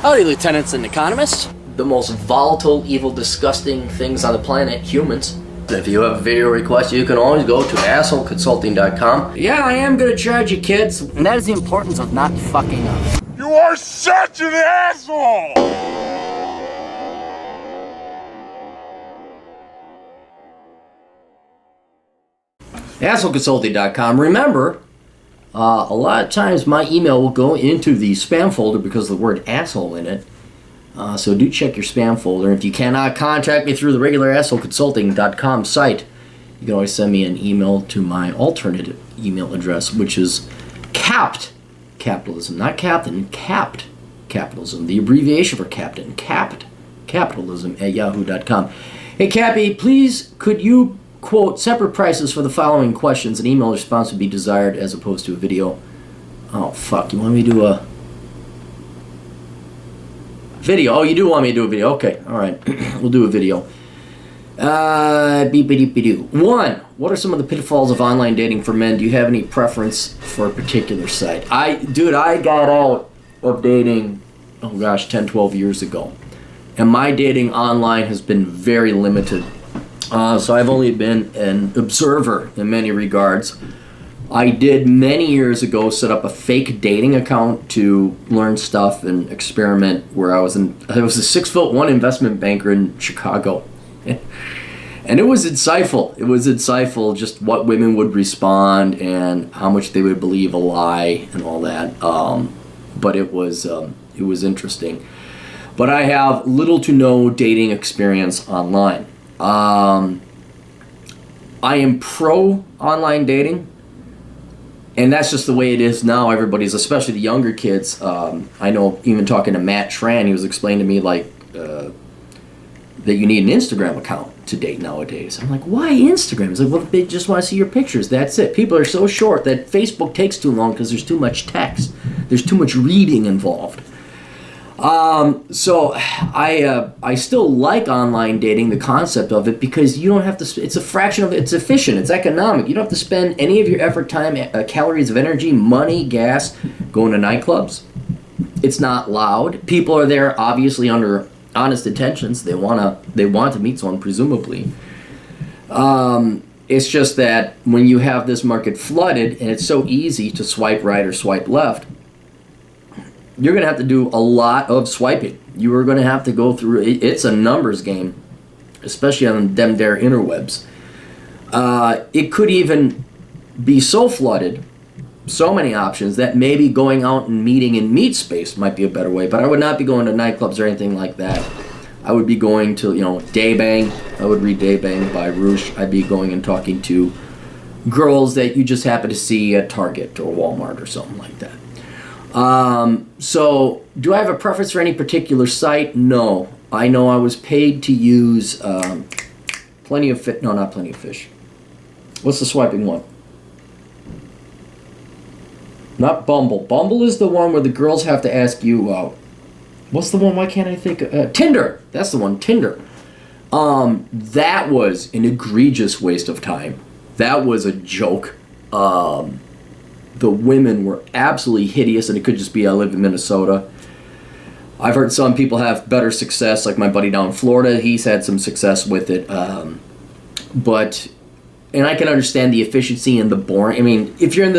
Howdy, lieutenants and economists. The most volatile, evil, disgusting things on the planet, humans. If you have a video request, you can always go to assholeconsulting.com. Yeah, I am gonna charge you, kids. And that is the importance of not fucking up. You are such an asshole! assholeconsulting.com. Remember, a lot of times my email will go into the spam folder because of the word asshole in it. So do check your spam folder. If you cannot contact me through the regular assholeconsulting.com site, you can always send me an email to my alternate email address, which is capped capitalism, not captain, capped capitalism, the abbreviation for captain, capped capitalism at yahoo.com. Hey Cappy, please could you quote separate prices for the following questions? An email response would be desired as opposed to a video. Oh fuck, you want me to do a video? Oh, you do want me to do a video? Okay, all right, we'll do a video. One, what are some of the pitfalls of online dating for men? Do you have any preference for a particular site? I got out of dating, 10, 12 years ago. And my dating online has been very limited. So I've only been an observer in many regards. I did many years ago set up a fake dating account to learn stuff and experiment where I was a 6'1" investment banker in Chicago. And it was insightful. It was insightful just what women would respond and how much they would believe a lie and all that. But it was interesting. But I have little to no dating experience online. I am pro online dating, and that's just the way it is now. Everybody's, especially the younger kids. I know, even talking to Matt Tran, he was explaining to me that you need an Instagram account to date nowadays. I'm like, why Instagram? He's like, well, they just want to see your pictures. That's it. People are so short that Facebook takes too long because there's too much text. There's too much reading involved. So I still like online dating, the concept of it, because you don't have to, it's a fraction of it, it's efficient, it's economic. You don't have to spend any of your effort, time, calories of energy, money, gas, going to nightclubs. It's not loud. People are there obviously under honest intentions. They want to meet someone, presumably. It's just that when you have this market flooded and it's so easy to swipe right or swipe left, you're going to have to do a lot of swiping. You are going to have to go through, it's a numbers game, especially on them there interwebs. It could even be so flooded, so many options, that maybe going out and meeting in meet space might be a better way. But I would not be going to nightclubs or anything like that. I would be going to, Daybang. I would read Daybang by Roosh. I'd be going and talking to girls that you just happen to see at Target or Walmart or something like that. So, do I have a preference for any particular site? No. I know I was paid to use Plenty of Fish. No, not Plenty of Fish. What's the swiping one? Not Bumble. Bumble is the one where the girls have to ask you, what's the one? Why can't I think? Tinder. That's the one, Tinder. That was an egregious waste of time. That was a joke. The women were absolutely hideous, and it could just be I live in Minnesota. I've heard some people have better success, like my buddy down in Florida. He's had some success with it. And I can understand the efficiency and the boring. I mean, if you're in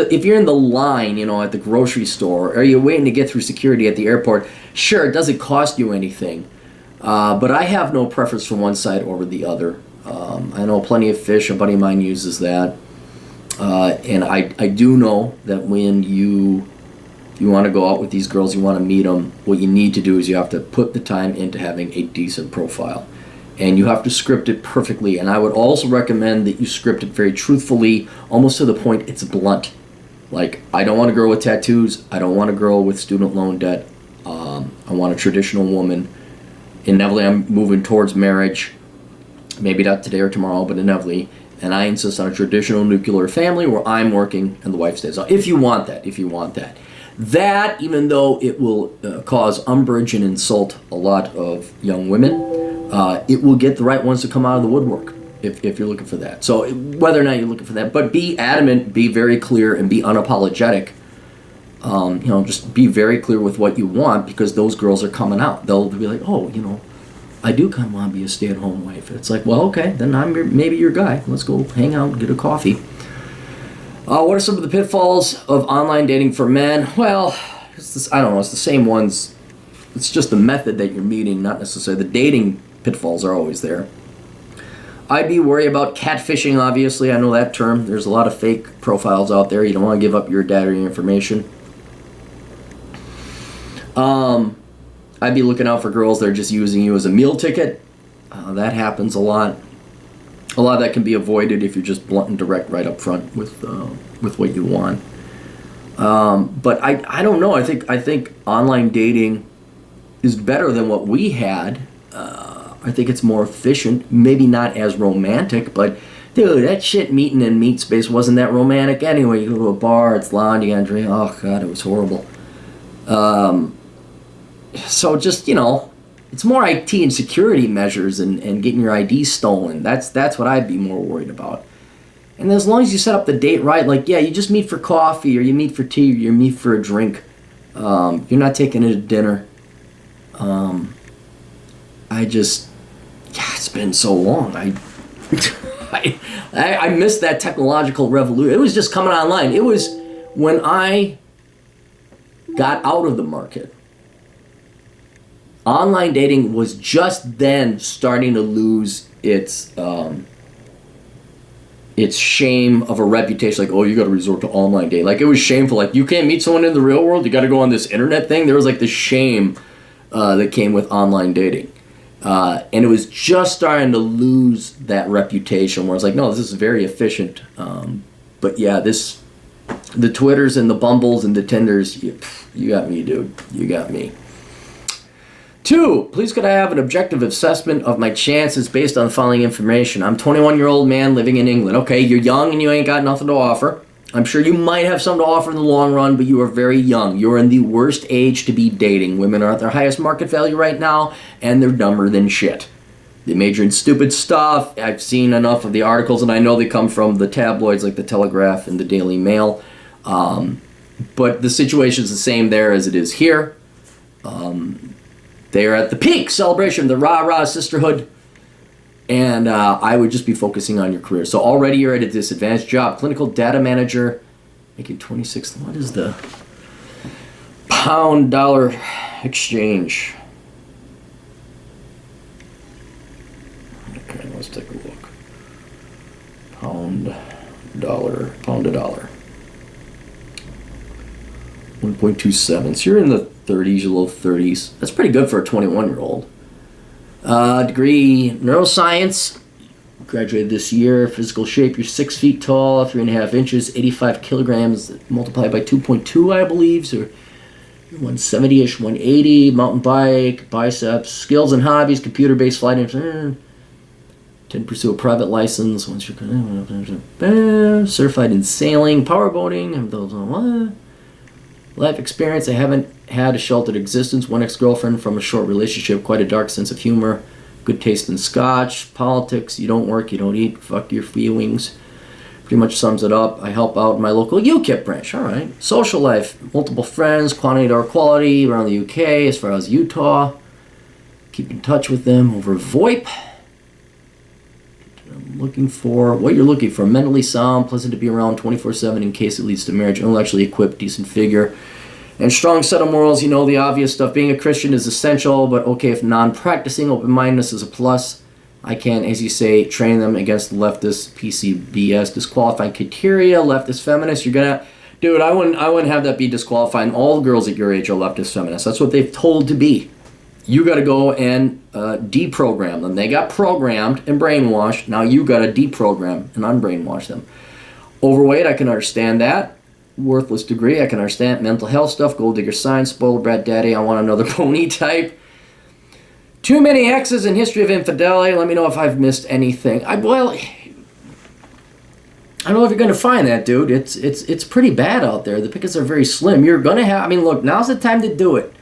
the line, at the grocery store, or you're waiting to get through security at the airport, sure, it doesn't cost you anything. But I have no preference for one side over the other. I know Plenty of Fish. A buddy of mine uses that. And I do know that when you want to go out with these girls, you want to meet them, what you need to do is you have to put the time into having a decent profile. And you have to script it perfectly. And I would also recommend that you script it very truthfully, almost to the point it's blunt. Like, I don't want a girl with tattoos. I don't want a girl with student loan debt. I want a traditional woman. Inevitably, I'm moving towards marriage. Maybe not today or tomorrow, but inevitably. And I insist on a traditional nuclear family where I'm working and the wife stays out. If you want that. That, even though it will cause umbrage and insult a lot of young women, it will get the right ones to come out of the woodwork if you're looking for that. So whether or not you're looking for that, but be adamant, be very clear, and be unapologetic Just be very clear with what you want, because those girls are coming out. They'll be like, oh, I do kind of want to be a stay-at-home wife. It's like, well, okay, then maybe your guy. Let's go hang out and get a coffee. What are some of the pitfalls of online dating for men? Well, I don't know. It's the same ones. It's just the method that you're meeting, not necessarily the dating pitfalls are always there. I'd be worried about catfishing, obviously. I know that term. There's a lot of fake profiles out there. You don't want to give up your data or your information. I'd be looking out for girls that are just using you as a meal ticket. That happens a lot. A lot of that can be avoided if you're just blunt and direct right up front with what you want. But I don't know. I think online dating is better than what we had. I think it's more efficient. Maybe not as romantic, but dude, that shit meeting in meat space wasn't that romantic anyway. You go to a bar, it's loud, you gotta drink. Oh god, it was horrible. So just, it's more IT and security measures and getting your ID stolen. That's what I'd be more worried about. And as long as you set up the date right, like, yeah, you just meet for coffee, or you meet for tea, or you meet for a drink. You're not taking it to dinner. It's been so long. I missed that technological revolution. It was just coming online. It was when I got out of the market. Online dating was just then starting to lose its shame of a reputation. Like, oh, you got to resort to online dating. Like, it was shameful. Like, you can't meet someone in the real world. You got to go on this internet thing. There was like this shame that came with online dating. And it was just starting to lose that reputation where it's like, no, this is very efficient. But yeah, the Twitters and the Bumbles and the Tinders, you got me, dude. You got me. 2, please could I have an objective assessment of my chances based on the following information. I'm a 21-year-old man living in England. Okay, you're young and you ain't got nothing to offer. I'm sure you might have something to offer in the long run, but you are very young. You're in the worst age to be dating. Women are at their highest market value right now, and they're dumber than shit. They major in stupid stuff. I've seen enough of the articles, and I know they come from the tabloids like the Telegraph and the Daily Mail. But the situation is the same there as it is here. They are at the peak celebration, the rah-rah sisterhood. And I would just be focusing on your career. So already you're at a disadvantage. Job, clinical data manager, making 26. What is the pound-dollar exchange? Okay, let's take a look. Pound to dollar. 1.27. So you're in the 30s, low 30s. That's pretty good for a 21-year-old. Degree neuroscience. Graduated this year. Physical shape, you're 6 feet tall, 3.5 inches, 85 kilograms, multiplied by 2.2, I believe. So you're 170-ish, 180. Mountain bike, biceps. Skills and hobbies, computer-based flight engineering. Tend to pursue a private license once you're certified in sailing, powerboating. Life experience, I haven't had a sheltered existence. One ex-girlfriend from a short relationship, quite a dark sense of humor, good taste in scotch, politics, you don't work, you don't eat, fuck your feelings. Pretty much sums it up. I help out in my local UKIP branch, alright. Social life, multiple friends, quantity or quality around the UK, as far as Utah. Keep in touch with them over VoIP. Looking for what you're looking for: mentally sound, pleasant to be around 24/7 in case it leads to marriage, intellectually equipped, decent figure, and strong set of morals. You know the obvious stuff. Being a Christian is essential, but okay if non-practicing. Open-mindedness is a plus. I can, as you say, train them against leftist PCBS disqualifying criteria. Leftist feminist, you're gonna, dude. I wouldn't have that be disqualifying. All girls at your age are leftist feminists. That's what they've told to be. You got to go and deprogram them. They got programmed and brainwashed. Now you got to deprogram and unbrainwash them. Overweight, I can understand that. Worthless degree, I can understand. Mental health stuff, gold digger sign, spoiled brat daddy, I want another pony type. Too many exes and history of infidelity. Let me know if I've missed anything. I don't know if you're going to find that, dude. It's pretty bad out there. The pickets are very slim. You're going to have, I mean, look, now's the time to do it.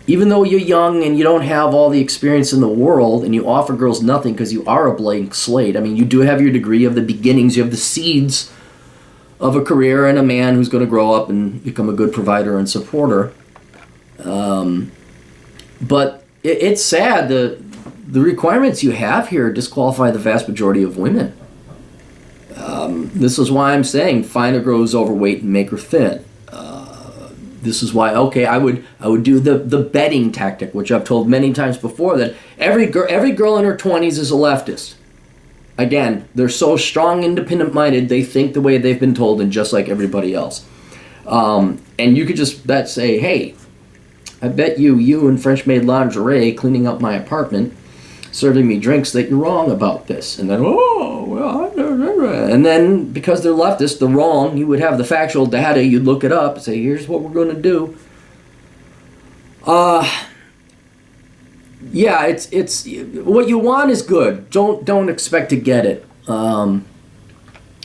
Even though you're young and you don't have all the experience in the world and you offer girls nothing because you are a blank slate. I mean, you do have your degree of the beginnings. You have the seeds of a career and a man who's going to grow up and become a good provider and supporter. But it's sad, the requirements you have here disqualify the vast majority of women. This is why I'm saying find a girl who's overweight and make her thin. This is why, okay, I would do the betting tactic, which I've told many times before, that every girl in her 20s is a leftist. Again, they're so strong, independent-minded, they think the way they've been told, and just like everybody else. And you could just say, hey, I bet you in French maid lingerie cleaning up my apartment, serving me drinks, that you're wrong about this. And then, and then because they're leftist, they're wrong, you would have the factual data, you'd look it up and say, here's what we're going to do. Yeah, it's what you want is good. Don't expect to get it. And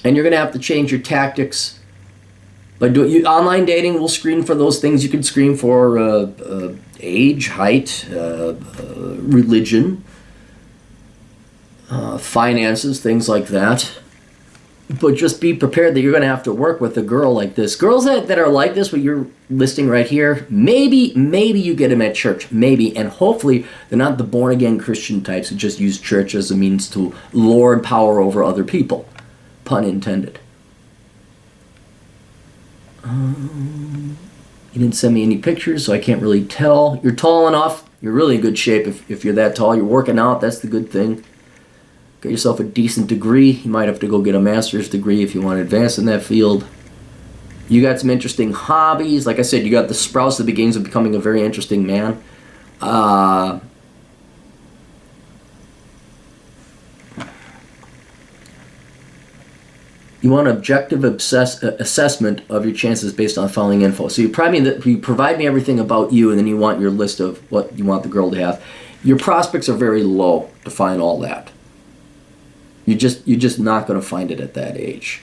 you're going to have to change your tactics. But online dating will screen for those things you can screen for: age, height, religion, finances, things like that. But just be prepared that you're going to have to work with a girl like this. Girls that are like this, what you're listing right here, maybe you get them at church, maybe, and hopefully they're not the born-again Christian types who just use church as a means to lord power over other people. Pun intended. You didn't send me any pictures, so I can't really tell. You're tall enough. You're really in good shape if you're that tall. You're working out. That's the good thing. Get yourself a decent degree. You might have to go get a master's degree if you want to advance in that field. You got some interesting hobbies. Like I said, you got the sprouts, the beginnings of becoming a very interesting man. You want objective assessment of your chances based on following info. So you provide me everything about you, and then you want your list of what you want the girl to have. Your prospects are very low to find all that. You're just not going to find it at that age.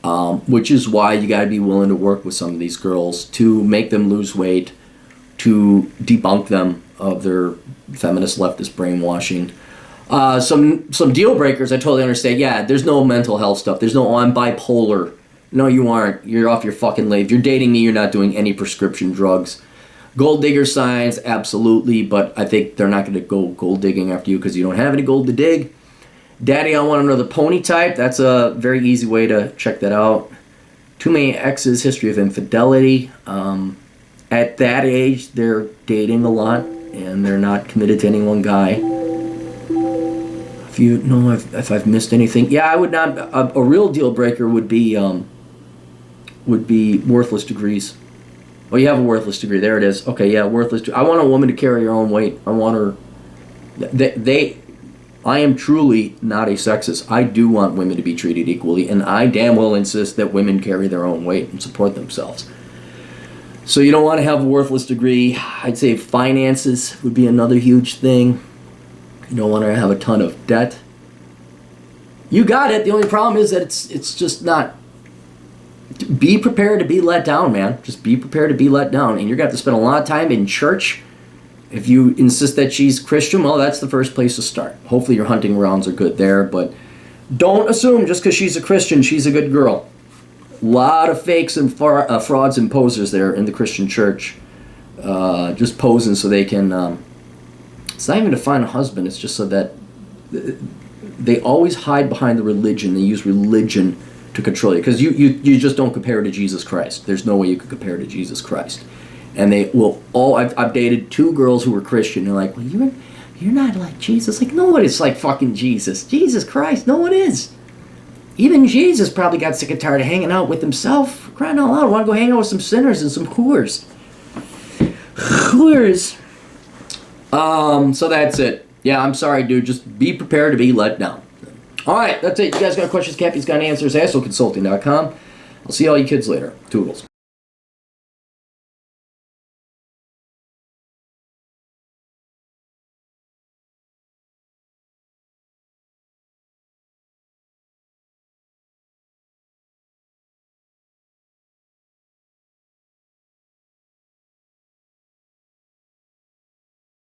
Which is why you got to be willing to work with some of these girls to make them lose weight, to debunk them of their feminist leftist brainwashing. Some deal breakers, I totally understand. Yeah, there's no mental health stuff. There's no, oh, I'm bipolar. No, you aren't. You're off your fucking lave. You're dating me. You're not doing any prescription drugs. Gold digger signs, absolutely, but I think they're not going to go gold digging after you because you don't have any gold to dig. Daddy, I want another pony type. That's a very easy way to check that out. Too many exes, history of infidelity. At that age, they're dating a lot, and they're not committed to any one guy. If I've missed anything, yeah, I would not. A real deal breaker would be worthless degrees. Oh, you have a worthless degree. There it is. Okay, yeah, worthless. I want a woman to carry her own weight. I want her. I am truly not a sexist. I do want women to be treated equally, and I damn well insist that women carry their own weight and support themselves. So you don't want to have a worthless degree. I'd say finances would be another huge thing. You don't want to have a ton of debt. You got it. The only problem is that it's just not. Be prepared to be let down, man. Just be prepared to be let down. And you're going to have to spend a lot of time in church. If you insist that she's Christian, well, that's the first place to start. Hopefully your hunting grounds are good there, but don't assume just because she's a Christian, she's a good girl. A lot of fakes and frauds and posers there in the Christian church. Just posing so they can... it's not even to find a husband, it's just so that... They always hide behind the religion. They use religion to control you. Because you just don't compare to Jesus Christ. There's no way you could compare to Jesus Christ. And they will all... I've dated 2 girls who were Christian. They're like, well, you're not like Jesus. Like, no one is like fucking Jesus. Jesus Christ, no one is. Even Jesus probably got sick and tired of hanging out with himself. Crying out loud, I want to go hang out with some sinners and some whores. Whores. So that's it. Yeah, I'm sorry, dude. Just be prepared to be let down. All right, that's it. You guys got questions? Cappy's got answers. AssholeConsulting.com. I'll see all you kids later. Toodles.